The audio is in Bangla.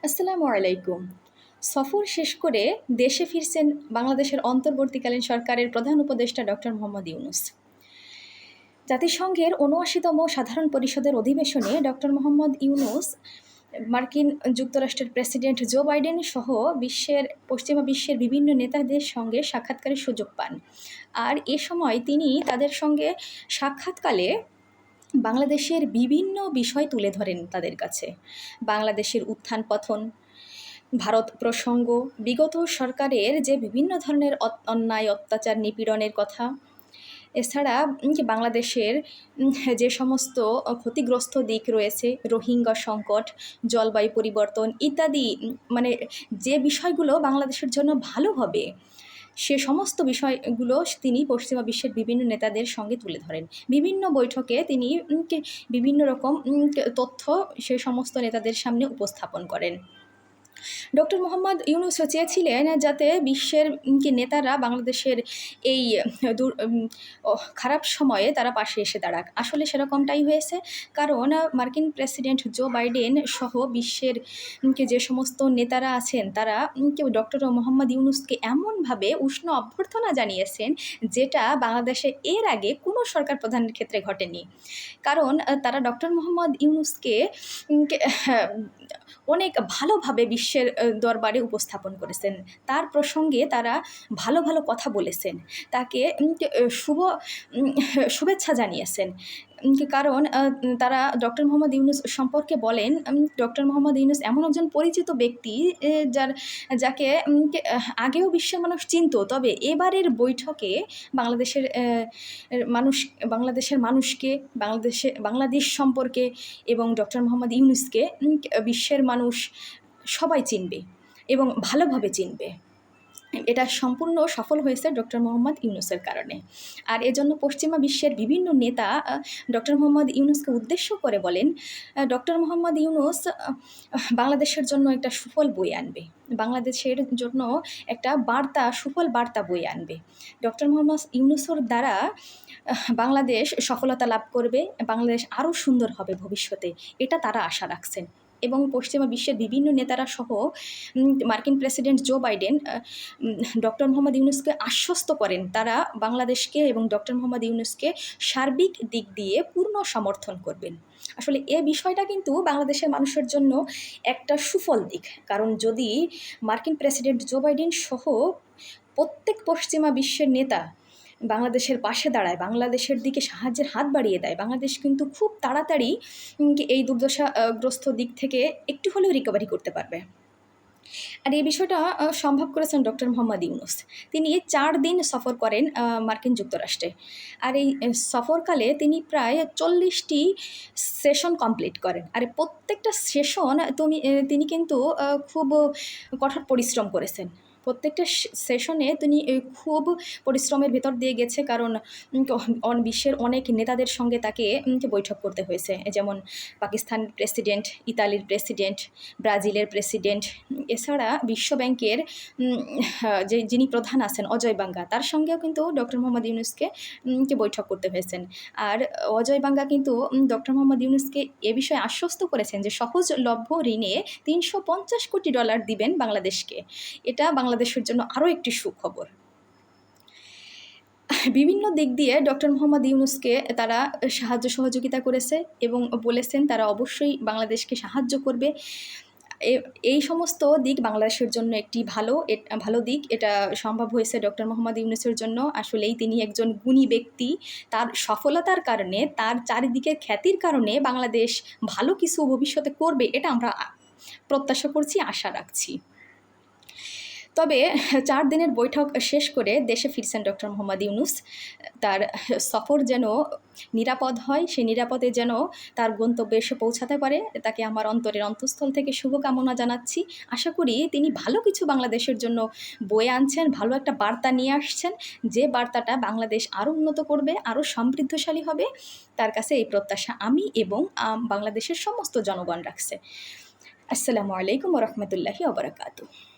আসসালামু আলাইকুম। সফর শেষ করে দেশে ফিরছেন বাংলাদেশের অন্তর্বর্তীকালীন সরকারের প্রধান উপদেষ্টা ডক্টর মোহাম্মদ ইউনূস। জাতিসংঘের ৭৯তম সাধারণ পরিষদের অধিবেশনে ডক্টর মোহাম্মদ ইউনূস মার্কিন যুক্তরাষ্ট্রের প্রেসিডেন্ট জো বাইডেন সহ পশ্চিমা বিশ্বের বিভিন্ন নেতাদের সঙ্গে সাক্ষাৎকারের সুযোগ পান। আর এ সময় তিনি তাদের সঙ্গে সাক্ষাৎকালে বাংলাদেশের বিভিন্ন বিষয় তুলে ধরেন তাদের কাছে। বাংলাদেশের উত্থান পতন, ভারত প্রসঙ্গ, বিগত সরকারের যে বিভিন্ন ধরনের অন্যায়, অত্যাচার, নিপীড়নের কথা, এছাড়া বাংলাদেশের যে সমস্ত ক্ষতিগ্রস্ত দিক রয়েছে, রোহিঙ্গা সংকট, জলবায়ু পরিবর্তন ইত্যাদি, মানে যে বিষয়গুলো বাংলাদেশের জন্য ভালো হবে, সে সমস্ত বিষয়গুলো তিনি পশ্চিমা বিশ্বের বিভিন্ন নেতাদের সঙ্গে তুলে ধরেন। বিভিন্ন বৈঠকে তিনি বিভিন্ন রকম তথ্য সে সমস্ত নেতাদের সামনে উপস্থাপন করেন। ডক্টর মোহাম্মদ ইউনূস চেয়েছিলেন যাতে বিশ্বের নেতারা বাংলাদেশের এই খারাপ সময়ে তারা পাশে এসে দাঁড়াক। আসলে সেরকমটাই হয়েছে, কারণ মার্কিন প্রেসিডেন্ট জো বাইডেন সহ বিশ্বের যে সমস্ত নেতারা আছেন তারা ডক্টর মোহাম্মদ ইউনূসকে এমনভাবে উষ্ণ অভ্যর্থনা জানিয়েছেন, যেটা বাংলাদেশে এর আগে কোনো সরকার প্রধানের ক্ষেত্রে ঘটেনি। কারণ তারা ডক্টর মোহাম্মদ ইউনূসকে অনেক ভালোভাবে বিশ্বের দরবারে উপস্থাপন করেছেন। তার প্রসঙ্গে তারা ভালো ভালো কথা বলেছেন, তাকে শুভেচ্ছা জানিয়েছেন। কারণ তারা ডক্টর মোহাম্মদ ইউনূস সম্পর্কে বলেন, ডক্টর মোহাম্মদ ইউনূস এমন একজন পরিচিত ব্যক্তি যাকে আগেও বিশ্বের মানুষ চিনত, তবে এবারের বৈঠকে বাংলাদেশের মানুষকে, বাংলাদেশ সম্পর্কে এবং ডক্টর মোহাম্মদ ইউনূসকে বিশ্বের মানুষ সবাই চিনবে এবং ভালোভাবে চিনবে। এটা সম্পূর্ণ সফল হয়েছে ডক্টর মোহাম্মদ ইউনূসের কারণে। আর এজন্য পশ্চিমা বিশ্বের বিভিন্ন নেতা ডক্টর মোহাম্মদ ইউনূসকে উদ্দেশ্য করে বলেন, ডক্টর মোহাম্মদ ইউনূস বাংলাদেশের জন্য একটা সুফল বয়ে আনবে, বাংলাদেশের জন্য একটা সুফল বার্তা বয়ে আনবে। ডক্টর মোহাম্মদ ইউনূসের দ্বারা বাংলাদেশ সফলতা লাভ করবে, বাংলাদেশ আরও সুন্দর হবে ভবিষ্যতে, এটা তারা আশা রাখছেন। এবং পশ্চিমা বিশ্বের বিভিন্ন নেতারা সহ মার্কিন president Joe Biden doctor Mohammad ইউনূসকে আশ্বস্ত করেন তারা বাংলাদেশকে এবং ডক্টর মোহাম্মদ ইউনূসকে সার্বিক দিক দিয়ে পূর্ণ সমর্থন করবেন। আসলে এ বিষয়টা কিন্তু বাংলাদেশের মানুষের জন্য একটা সুফল দিক, কারণ যদি মার্কিন প্রেসিডেন্ট জো বাইডেন সহ প্রত্যেক পশ্চিমা বিশ্বের নেতা বাংলাদেশের পাশে দাঁড়ায়, বাংলাদেশের দিকে সাহায্যের হাত বাড়িয়ে দেয়, বাংলাদেশ কিন্তু খুব তাড়াতাড়ি এই দুর্দশাগ্রস্ত দিক থেকে একটু হলেও রিকভারি করতে পারবে। আর এই বিষয়টা সম্ভব করেছেন ডক্টর মোহাম্মদ ইউনূস। তিনি 4 দিন সফর করেন মার্কিন যুক্তরাষ্ট্রে। আর এই সফরকালে তিনি প্রায় 40টি সেশন কমপ্লিট করেন। আর প্রত্যেকটা সেশন তিনি কিন্তু খুব কঠোর পরিশ্রম করেছেন। প্রত্যেকটা সেশনে তিনি খুব পরিশ্রমের ভেতর দিয়ে গেছে, কারণ বিশ্বের অনেক নেতাদের সঙ্গে তাকে বৈঠক করতে হয়েছে, যেমন পাকিস্তানের প্রেসিডেন্ট, ইতালির প্রেসিডেন্ট, ব্রাজিলের প্রেসিডেন্ট, এছাড়া বিশ্বব্যাংকের যিনি প্রধান আছেন অজয় বাঙ্গা, তার সঙ্গেও কিন্তু ডক্টর মোহাম্মদ ইউনূসকে বৈঠক করতে হয়েছেন। আর অজয় বাঙ্গা কিন্তু ডক্টর মোহাম্মদ ইউনূসকে এ বিষয়ে আশ্বস্ত করেছেন যে সহজলভ্য ঋণে $350 কোটি দিবেন বাংলাদেশকে। এটা বাংলাদেশের জন্য আরও একটি সুখবর। বিভিন্ন দিক দিয়ে ডক্টর মোহাম্মদ ইউনূসকে তারা সাহায্য সহযোগিতা করেছে এবং বলেছেন তারা অবশ্যই বাংলাদেশকে সাহায্য করবে। এই সমস্ত দিক বাংলাদেশের জন্য একটি ভালো দিক। এটা সম্ভব হয়েছে ডক্টর মোহাম্মদ ইউনূসের জন্য। আসলেই তিনি একজন গুণী ব্যক্তি, তার সফলতার কারণে, তার চারিদিকের খ্যাতির কারণে বাংলাদেশ ভালো কিছু ভবিষ্যতে করবে, এটা আমরা প্রত্যাশা করছি, আশা রাখছি। তবে 4 দিনের বৈঠক শেষ করে দেশে ফিরছেন ডক্টর মোহাম্মদ ইউনূস। তার সফর যেন নিরাপদ হয়, সে নিরাপদে যেন তার গন্তব্যে এসে পৌঁছাতে পারে, তাকে আমার অন্তরের অন্তঃস্থল থেকে শুভকামনা জানাচ্ছি। আশা করি তিনি ভালো কিছু বাংলাদেশের জন্য বয়ে আনছেন, ভালো একটা বার্তা নিয়ে আসছেন, যে বার্তাটা বাংলাদেশ আরও উন্নত করবে, আরও সমৃদ্ধশালী হবে। তার কাছে এই প্রত্যাশা আমি এবং বাংলাদেশের সমস্ত জনগণ রাখছে। আসসালামু আলাইকুম ওয়া রাহমাতুল্লাহি ওয়া বারাকাতুহু।